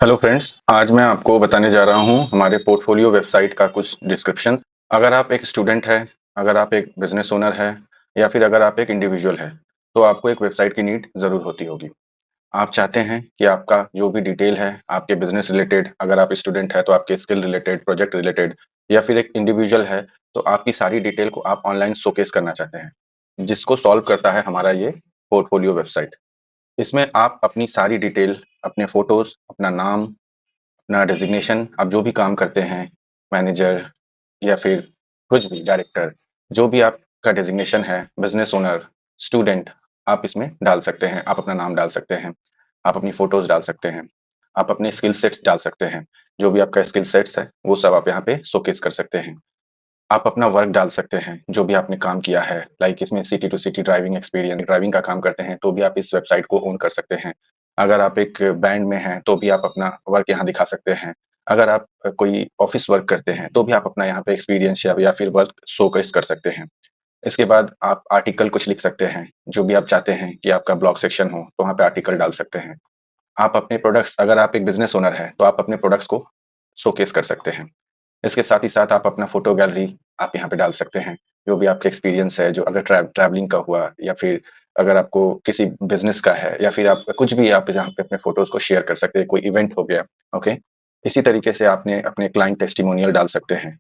Hello friends, आज मैं आपको बताने जा रहा हूँ हमारे पोर्टफोलियो वेबसाइट का कुछ डिस्क्रिप्शन। अगर आप एक स्टूडेंट हैं, अगर आप एक बिजनेस ओनर हैं या फिर अगर आप एक इंडिविजुअल हैं, तो आपको एक वेबसाइट की नीड ज़रूर होती होगी। आप चाहते हैं कि आपका जो भी डिटेल है, आपके बिजनेस रिलेटेड, अगर आप स्टूडेंट हैं तो आपके स्किल रिलेटेड, प्रोजेक्ट रिलेटेड या फिर एक इंडिविजुअल है, तो आपकी सारी डिटेल को आप ऑनलाइन शोकेस करना चाहते हैं, जिसको सॉल्व करता है हमारा ये पोर्टफोलियो वेबसाइट। इसमें आप अपनी सारी डिटेल, अपने फ़ोटोज़, अपना नाम, अपना डेज़िग्नेशन, आप जो भी काम करते हैं, मैनेजर या फिर कुछ भी डायरेक्टर, जो भी आपका डेज़िग्नेशन है, बिज़नेस ओनर, स्टूडेंट, आप इसमें डाल सकते हैं। आप अपना नाम डाल सकते हैं, आप अपनी फ़ोटोज़ डाल सकते हैं, आप अपने स्किल सेट्स डाल सकते हैं। जो भी आपका स्किल सेट्स है, वो सब आप यहाँ पे शोकेस कर सकते हैं। आप अपना वर्क डाल सकते हैं, जो भी आपने काम किया है, लाइक इसमें city to city driving experience, driving का काम करते हैं, तो भी आप इस वेबसाइट को ओन कर सकते हैं। अगर आप एक बैंड में हैं, तो भी आप अपना वर्क यहाँ दिखा सकते हैं। अगर आप कोई ऑफ़िस वर्क करते हैं, तो भी आप अपना यहाँ पे एक्सपीरियंस या फिर वर्क शोकेस कर सकते हैं। इसके बाद आप आर्टिकल कुछ लिख सकते हैं, जो भी आप चाहते हैं कि आपका ब्लॉग सेक्शन हो, तो वहाँ पे आर्टिकल डाल सकते हैं। आप अपने प्रोडक्ट्स, अगर आप एक बिज़नेस ओनर हैं, तो आप अपने प्रोडक्ट्स को शोकेस कर सकते हैं। इसके साथ ही साथ आप अपना फ़ोटो गैलरी आप यहाँ पे डाल सकते हैं। जो भी आपका एक्सपीरियंस है, जो अगर ट्रैवलिंग का हुआ या फिर अगर आपको किसी बिज़नेस का है या फिर आप कुछ भी आप यहाँ पे अपने फ़ोटोज़ को शेयर कर सकते हैं, कोई इवेंट हो गया, ओके? इसी तरीके से आपने अपने क्लाइंट टेस्टिमोनियल डाल सकते हैं।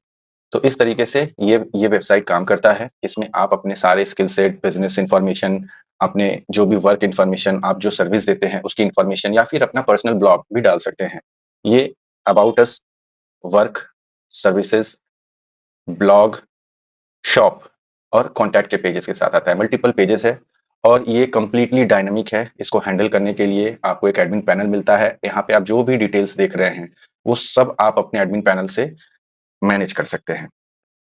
तो इस तरीके से ये वेबसाइट काम करता है। इसमें आप अपने सारे स्किल सेट, बिज़नेस इन्फॉर्मेशन, अपने जो भी वर्क इन्फॉर्मेशन, आप जो सर्विस देते हैं, उसकी इन्फॉर्मेशन या फिर अपना पर्सनल ब्लॉग भी डाल सकते हैं। ये about us, work, services, blog, shop और कॉन्टैक्ट के पेजेस के साथ आता है। मल्टीपल पेजेस है और ये कंप्लीटली डायनामिक है। इसको हैंडल करने के लिए आपको एक एडमिन पैनल मिलता है। यहाँ पे आप जो भी डिटेल्स देख रहे हैं, वो सब आप अपने एडमिन पैनल से मैनेज कर सकते हैं।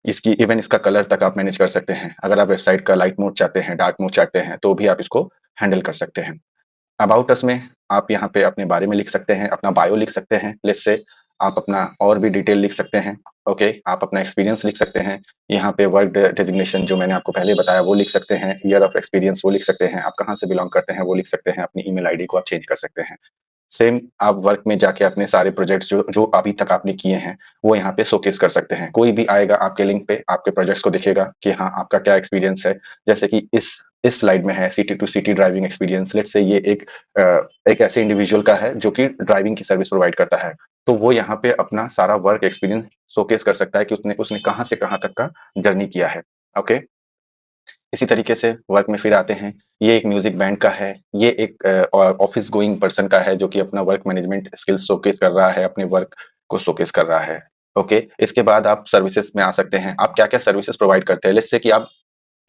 इसकी इवन इसका कलर तक आप मैनेज कर सकते हैं। अगर आप वेबसाइट का लाइट मोड चाहते हैं, डार्क मोड चाहते हैं, तो भी आप इसको हैंडल कर सकते हैं। अबाउट अस में आप यहाँ पे अपने बारे में लिख सकते हैं, अपना बायो लिख सकते हैं। लेट्स से आप अपना और भी डिटेल लिख सकते हैं, ओके? आप अपना एक्सपीरियंस लिख सकते हैं। यहाँ पे वर्क डेज़िग्नेशन जो मैंने आपको पहले बताया वो लिख सकते हैं, ईयर ऑफ एक्सपीरियंस वो लिख सकते हैं, आप कहाँ से बिलॉन्ग करते हैं वो लिख सकते हैं, अपनी ईमेल आईडी को आप चेंज कर सकते हैं। सेम आप वर्क में जाके अपने सारे प्रोजेक्ट्स जो जो अभी तक आपने किए हैं, वो यहाँ पे शोकेस कर सकते हैं। कोई भी आएगा आपके लिंक पे, आपके प्रोजेक्ट्स को देखेगा कि हाँ, आपका क्या एक्सपीरियंस है। जैसे कि इस स्लाइड में है city to city driving experience. Let's say ये एक ऐसे इंडिविजुअल का है जो कि ड्राइविंग की सर्विस प्रोवाइड करता है। तो वो यहाँ पे अपना सारा वर्क एक्सपीरियंस शोकेस कर सकता है कि उसने उसने कहाँ से कहाँ तक का जर्नी किया है। ओके? इसी तरीके से वर्क में फिर आते हैं। ये एक म्यूजिक बैंड का है, ये एक ऑफिस गोइंग पर्सन का है जो कि अपना वर्क मैनेजमेंट स्किल्स शोकेस कर रहा है, अपने वर्क को शोकेस कर रहा है। ओके, इसके बाद आप सर्विसेज में आ सकते हैं। आप क्या क्या सर्विसेज प्रोवाइड करते हैं।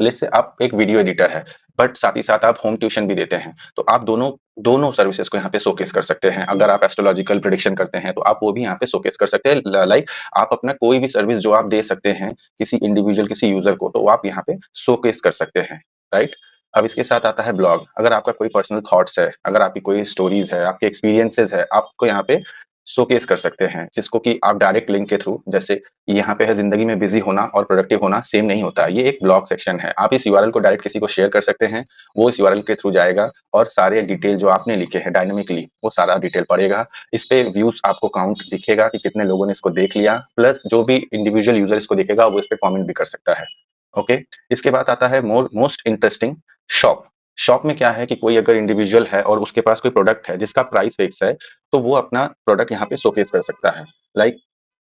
लेट्स से आप एक वीडियो एडिटर है, बट साथ ही साथ आप होम ट्यूशन भी देते हैं, तो आप दोनों दोनों सर्विसेज को यहाँ पे शोकेस कर सकते हैं। अगर आप एस्ट्रोलॉजिकल प्रिडिक्शन करते हैं, तो आप वो भी यहाँ पे शोकेस कर सकते हैं। लाइक आप अपना कोई भी सर्विस जो आप दे सकते हैं किसी इंडिविजुअल, किसी यूजर को, तो वो आप यहाँ पे शोकेस कर सकते हैं, राइट? अब इसके साथ आता है ब्लॉग। अगर आपका कोई पर्सनल थॉट्स है, अगर आपकी कोई स्टोरीज है, आपके एक्सपीरियंसेस है, आपको यहाँ पे शोकेस कर सकते हैं, जिसको कि आप डायरेक्ट लिंक के थ्रू, जैसे यहाँ पे है ज़िंदगी में बिज़ी होना और प्रोडक्टिव होना सेम नहीं होता है। ये एक ब्लॉग सेक्शन है। आप इस यूआरएल को डायरेक्ट किसी को शेयर कर सकते हैं, वो इस यूआरएल के थ्रू जाएगा और सारे डिटेल जो आपने लिखे हैं डायनामिकली, वो सारा डिटेल पढ़ेगा। इस पे व्यूज़ आपको काउंट दिखेगा कि कितने लोगों ने इसको देख लिया, प्लस जो भी इंडिविजुअल यूज़र इसको देखेगा, वो इस पे कमेंट भी कर सकता है। ओके? इसके बाद आता है मोस्ट इंटरेस्टिंग, शॉप। शॉप में क्या है कि कोई अगर इंडिविजुअल है और उसके पास कोई प्रोडक्ट है जिसका प्राइस फिक्स है, तो वो अपना प्रोडक्ट यहाँ पे शोकेस कर सकता है। लाइक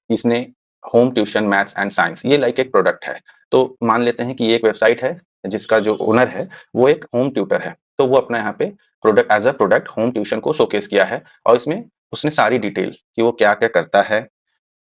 इसने home tuition maths and science, ये लाइक एक प्रोडक्ट है। तो मान लेते हैं कि ये एक वेबसाइट है जिसका जो ओनर है वो एक होम ट्यूटर है, तो वो अपना यहाँ पे product as a product home tuition को शोकेस किया है और इसमें उसने सारी डिटेल कि वो क्या क्या करता है,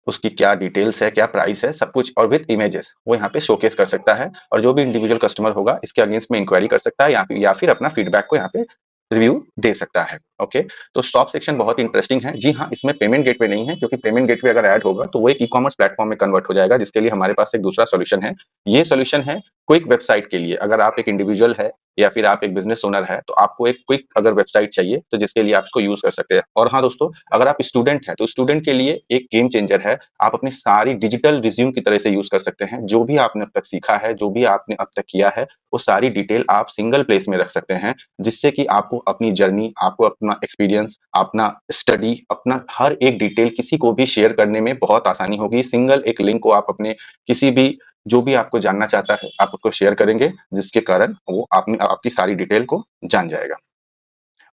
उसकी क्या डिटेल्स है, क्या प्राइस है, सब कुछ और विद इमेजेस वो यहाँ पे शोकेस कर सकता है। और जो भी इंडिविजुअल कस्टमर होगा इसके अगेंस्ट में इंक्वायरी कर सकता है या फिर अपना फीडबैक को यहाँ पे रिव्यू दे सकता है। ओके, तो शॉप सेक्शन बहुत इंटरेस्टिंग है। जी हाँ, इसमें पेमेंट गेटवे नहीं है, क्योंकि पेमेंट गेटवे अगर ऐड होगा तो वो एक ई-कॉमर्स प्लेटफॉर्म में कन्वर्ट हो जाएगा, जिसके लिए हमारे पास एक दूसरा सॉल्यूशन है। ये सॉल्यूशन है क्विक वेबसाइट के लिए। अगर आप एक इंडिविजुअल है या फिर आप एक बिजनेस ओनर है, तो आपको एक क्विक अगर वेबसाइट चाहिए तो जिसके लिए आप इसको यूज कर सकते हैं। और हाँ दोस्तों, अगर आप स्टूडेंट हैं तो स्टूडेंट के लिए एक गेम चेंजर है। आप अपनी सारी डिजिटल रिज्यूम की तरह से यूज कर सकते हैं। जो भी आपने अब तक सीखा है, जो भी आपने अब तक किया है, वो सारी डिटेल आप सिंगल प्लेस में रख सकते हैं, जिससे कि आपको अपनी जर्नी, आपको अपना एक्सपीरियंस, अपना स्टडी, अपना हर एक डिटेल किसी को भी शेयर करने में बहुत आसानी होगी। सिंगल एक लिंक को आप अपने किसी भी, जो भी आपको जानना चाहता है, आप उसको शेयर करेंगे, जिसके कारण वो आपने आपकी सारी डिटेल को जान जाएगा।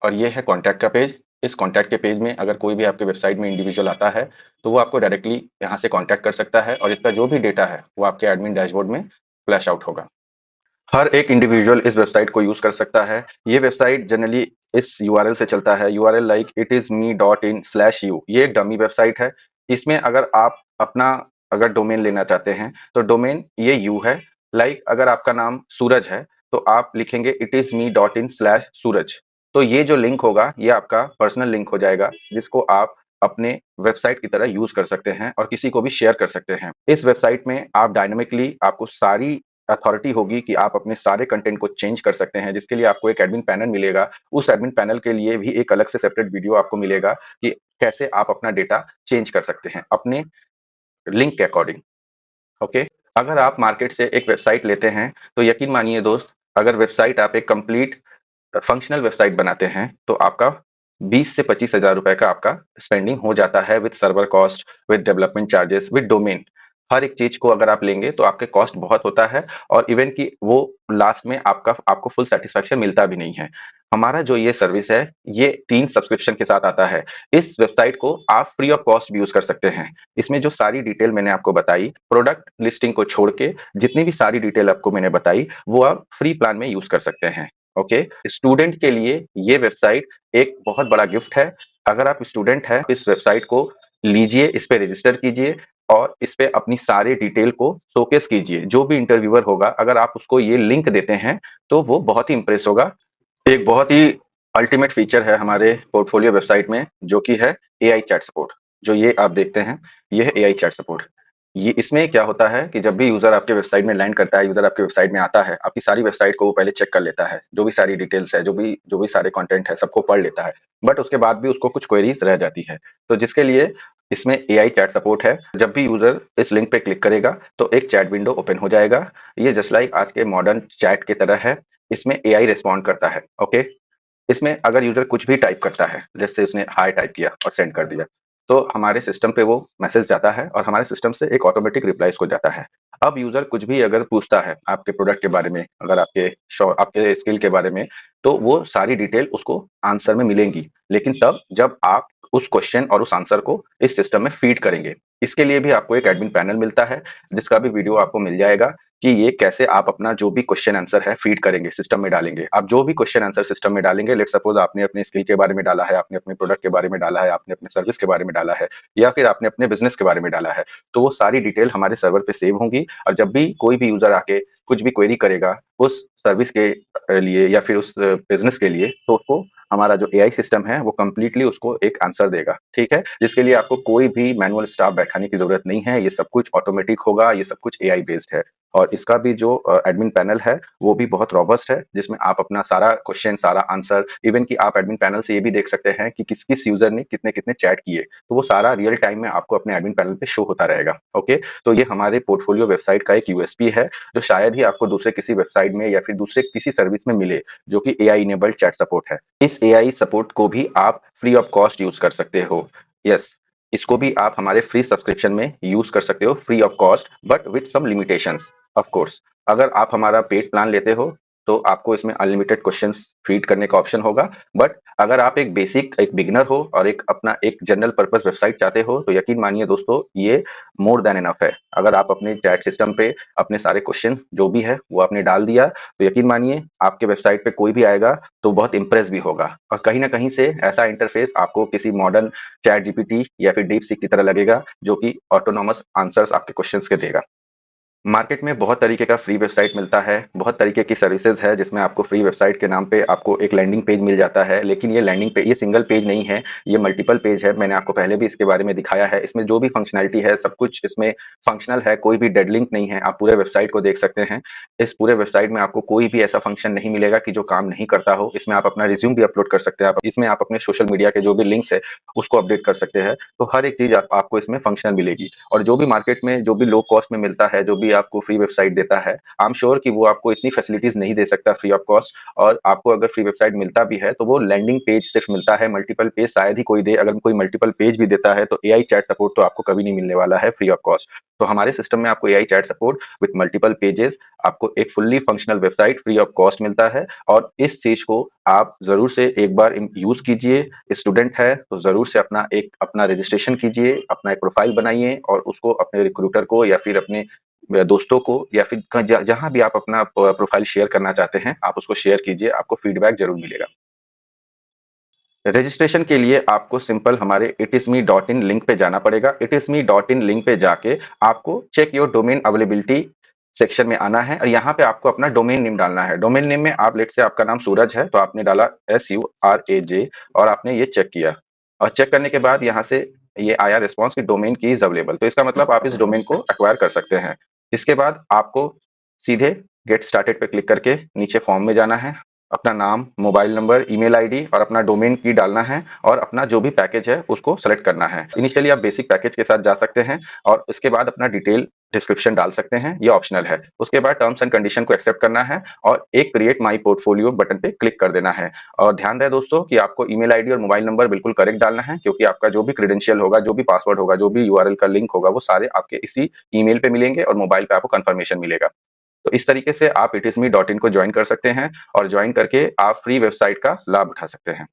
और ये है कॉन्टैक्ट का पेज। इस कॉन्टैक्ट के पेज में अगर कोई भी आपके वेबसाइट में इंडिविजुअल आता है, तो वो आपको डायरेक्टली यहाँ से कॉन्टैक्ट कर सकता है और इसका जो भी डेटा है, वो आपके एडमिन डैशबोर्ड में फ्लैश आउट होगा। हर एक इंडिविजुअल इस वेबसाइट को यूज कर सकता है। ये वेबसाइट जनरली इस यूआरएल से चलता है, यूआरएल लाइक itisme.in/u। ये एक डमी वेबसाइट है। इसमें अगर आप अपना अगर डोमेन लेना चाहते हैं, तो डोमेन ये यू है। लाइक अगर आपका नाम सूरज है, तो आप लिखेंगे itisme.in/सूरज। तो ये जो लिंक होगा, ये आपका पर्सनल लिंक हो जाएगा, जिसको आप अपने वेबसाइट की तरह यूज कर सकते हैं और किसी को भी शेयर कर सकते हैं। इस वेबसाइट में आप डायनामिकली, आपको सारी अथॉरिटी होगी कि आप अपने सारे कंटेंट को चेंज कर सकते हैं, जिसके लिए आपको एक एडमिन पैनल मिलेगा। उस एडमिन पैनल के लिए भी एक अलग से सेपरेट वीडियो आपको मिलेगा कि कैसे आप अपना डेटा चेंज कर सकते हैं अपने लिंक के अकॉर्डिंग। ओके। अगर आप मार्केट से एक वेबसाइट लेते हैं, तो यकीन मानिए दोस्त, अगर वेबसाइट आप एक कंप्लीट फंक्शनल वेबसाइट बनाते हैं, तो आपका 20 से 25 हजार रुपए का आपका स्पेंडिंग हो जाता है, with server cost, with development charges, with domain. हर एक चीज को अगर आप लेंगे तो आपके कॉस्ट बहुत होता है, और इवन कि वो लास्ट में आपको फुल सेटिस्फेक्शन मिलता भी नहीं है। हमारा जो ये सर्विस है, ये 3 सब्सक्रिप्शन के साथ आता है। इस वेबसाइट को आप फ्री ऑफ कॉस्ट भी यूज कर सकते हैं। इसमें जो सारी डिटेल मैंने आपको बताई, प्रोडक्ट लिस्टिंग को छोड़ के जितनी भी सारी डिटेल आपको मैंने बताई, वो आप फ्री प्लान में यूज कर सकते हैं। ओके। स्टूडेंट के लिए ये वेबसाइट एक बहुत बड़ा गिफ्ट है। अगर आप स्टूडेंट हैं, इस वेबसाइट को लीजिए, इस पे रजिस्टर कीजिए और इस पे अपनी सारे डिटेल को शोकेस कीजिए। जो भी इंटरव्यूअर होगा, अगर आप उसको ये लिंक देते हैं, तो वो बहुत ही इंप्रेस होगा। एक बहुत ही अल्टीमेट फीचर है हमारे पोर्टफोलियो वेबसाइट में, जो कि है एआई चैट सपोर्ट। जो ये आप देखते हैं, ये है एआई चैट सपोर्ट। ये इसमें क्या होता है कि जब भी यूजर आपके वेबसाइट में लैंड करता है, यूजर आपके वेबसाइट में आता है, आपकी सारी वेबसाइट को वो पहले चेक कर लेता है। जो भी सारी डिटेल्स है, जो भी सारे कंटेंट है, सबको पढ़ लेता है। बट उसके बाद भी उसको कुछ क्वेरीज रह जाती है, तो जिसके लिए इसमें एआई चैट सपोर्ट है। जब भी यूजर इस लिंक पे क्लिक करेगा, तो एक चैट विंडो ओपन हो जाएगा। ये जस्ट लाइक आज के मॉडर्न चैट की तरह है। इसमें एआई रिस्पॉन्ड करता है। ओके। इसमें अगर यूजर कुछ भी टाइप करता है, जैसे उसने हाय टाइप किया और सेंड कर दिया, तो हमारे सिस्टम पे वो मैसेज जाता है और हमारे सिस्टम से एक ऑटोमेटिक रिप्लाई इसको जाता है। अब यूजर कुछ भी अगर पूछता है आपके प्रोडक्ट के बारे में, अगर आपके स्किल के बारे में, तो वो सारी डिटेल उसको आंसर में मिलेंगी, लेकिन तब जब आप उस क्वेश्चन और उस आंसर को इस सिस्टम में फीड करेंगे। इसके लिए भी आपको एक एडमिन पैनल मिलता है, जिसका भी वीडियो आपको मिल जाएगा कि ये कैसे आप अपना जो भी क्वेश्चन आंसर है फीड करेंगे, सिस्टम में डालेंगे। आप जो भी क्वेश्चन आंसर सिस्टम में डालेंगे, लेट सपोज आपने अपने स्किल के बारे में डाला है, आपने अपने प्रोडक्ट के बारे में डाला है, आपने अपने सर्विस के बारे में डाला है, या फिर आपने अपने बिजनेस के बारे में डाला है, तो वो सारी डिटेल हमारे सर्वर पे सेव होंगी। और जब भी कोई भी यूजर आके कुछ भी क्वेरी करेगा उस सर्विस के लिए या फिर उस बिजनेस के लिए, तो उसको हमारा जो एआई सिस्टम है वो कंप्लीटली उसको एक आंसर देगा। ठीक है, जिसके लिए आपको कोई भी मैनुअल स्टाफ बैठाने की जरूरत नहीं है। ये सब कुछ ऑटोमेटिक होगा, ये सब कुछ एआई बेस्ड है। और इसका भी जो एडमिन पैनल है, वो भी बहुत रॉबस्ट है, जिसमें आप अपना सारा क्वेश्चन, सारा आंसर, इवन कि आप एडमिन पैनल से ये भी देख सकते हैं कि किस किस यूजर ने कितने कितने चैट किए, तो वो सारा रियल टाइम में आपको अपने एडमिन पैनल पे शो होता रहेगा। ओके। तो ये हमारे पोर्टफोलियो वेबसाइट का एक यूएसपी है, जो शायद ही आपको दूसरे किसी वेबसाइट में या फिर दूसरे किसी सर्विस में मिले, जो कि एआई इनेबल्ड चैट सपोर्ट है। इस एआई सपोर्ट को भी आप फ्री ऑफ कॉस्ट यूज कर सकते हो। यस, इसको भी आप हमारे फ्री सब्सक्रिप्शन में यूज कर सकते हो, free of cost, but with some limitations. Of course, अगर आप हमारा पेड प्लान लेते हो, तो आपको इसमें अनलिमिटेड क्वेश्चंस फीड करने का ऑप्शन होगा। बट अगर आप एक बिगिनर हो और एक अपना एक जनरल पर्पस वेबसाइट चाहते हो, तो यकीन मानिए दोस्तों, ये मोर देन इनफ है। अगर आप अपने चैट सिस्टम पे अपने सारे क्वेश्चन जो भी है वो आपने डाल दिया, तो यकीन मानिए आपके वेबसाइट पे कोई भी आएगा तो बहुत इंप्रेस भी होगा। और कहीं ना कहीं से ऐसा इंटरफेस आपको किसी मॉडर्न चैट जीपीटी या फिर डीप सीक की तरह लगेगा, जो कि ऑटोनॉमस आंसर्स आपके क्वेश्चंस के देगा। मार्केट में बहुत तरीके का फ्री वेबसाइट मिलता है, बहुत तरीके की सर्विसेज है जिसमें आपको फ्री वेबसाइट के नाम पे आपको एक लैंडिंग पेज मिल जाता है। लेकिन ये लैंडिंग पे ये सिंगल पेज नहीं है, ये मल्टीपल पेज है। मैंने आपको पहले भी इसके बारे में दिखाया है। इसमें जो भी फंक्शनैलिटी है, सब कुछ इसमें फंक्शनल है, कोई भी डेड लिंक नहीं है। आप पूरे वेबसाइट को देख सकते हैं। इस पूरे वेबसाइट में आपको कोई भी ऐसा फंक्शन नहीं मिलेगा कि जो काम नहीं करता हो। इसमें आप अपना रिज्यूम भी अपलोड कर सकते हैं। आप इसमें आप अपने सोशल मीडिया के जो भी लिंक्स है, उसको अपडेट कर सकते हैं। तो हर एक चीज़ आपको इसमें फंक्शनल मिलेगी। और जो भी मार्केट में जो भी लो कॉस्ट में मिलता है, जो भी आपको फ्री वेबसाइट देता है, आई एम श्योर कि वो आपको इतनी फैसिलिटीज़ नहीं दे सकता फ्री ऑफ कॉस्ट। और आपको अगर फ्री वेबसाइट मिलता भी है, तो वो लैंडिंग पेज सिर्फ मिलता है, मल्टीपल पेज शायद ही कोई दे। अगर कोई मल्टीपल पेज भी देता है, तो एआई चैट सपोर्ट तो आपको कभी नहीं मिलने वाला है फ्री ऑफ कॉस्ट। तो हमारे सिस्टम में आपको AI chat support with multiple pages, आपको एक fully functional website free of cost मिलता है। और इस चीज़ को आप ज़रूर से एक बार यूज़ कीजिए। स्टूडेंट है तो ज़रूर से अपना रजिस्ट्रेशन कीजिए, अपना एक प्रोफाइल बनाइए और उसको अपने रिक्रूटर को या फिर अपने दोस्तों को या फिर जहाँ भी आप अपना प्रोफाइल शेयर करना चाहते हैं, आप उसको शेयर कीजिए, आपको फीडबैक ज़रूर मिलेगा। रजिस्ट्रेशन के लिए आपको सिंपल हमारे itisme.in लिंक पे जाना पड़ेगा। itisme.in लिंक पे जाके आपको check your domain availability section में आना है और यहाँ पे आपको अपना डोमेन नेम डालना है। डोमेन नेम में आप लेट से आपका नाम सूरज है, तो आपने डाला SURAJ और आपने ये चेक किया। और चेक करने के बाद यहाँ से ये आया रिस्पॉन्स कि डोमेन की इज अवेलेबल, तो इसका मतलब आप इस डोमेन को एक्वायर कर सकते हैं। इसके बाद आपको सीधे गेट स्टार्टेड पे क्लिक करके नीचे फॉर्म में जाना है। अपना नाम, मोबाइल नंबर, ईमेल आईडी और अपना डोमेन की डालना है और अपना जो भी पैकेज है उसको सेलेक्ट करना है। इनिशियली आप बेसिक पैकेज के साथ जा सकते हैं और उसके बाद अपना डिटेल डिस्क्रिप्शन डाल सकते हैं, ये ऑप्शनल है। उसके बाद टर्म्स एंड कंडीशन को एक्सेप्ट करना है और एक क्रिएट माई पोर्टफोलियो बटन पे क्लिक कर देना है। और ध्यान रहे दोस्तों कि आपको ईमेल आईडी और मोबाइल नंबर बिल्कुल करेक्ट डालना है, क्योंकि आपका जो भी क्रेडेंशियल होगा, जो भी पासवर्ड होगा, जो भी यूआरएल का लिंक होगा, वो सारे आपके इसी ईमेल पे मिलेंगे और मोबाइल पे आपको कंफर्मेशन मिलेगा। तो इस तरीके से आप itisme.in को ज्वाइन कर सकते हैं और ज्वाइन करके आप फ्री वेबसाइट का लाभ उठा सकते हैं।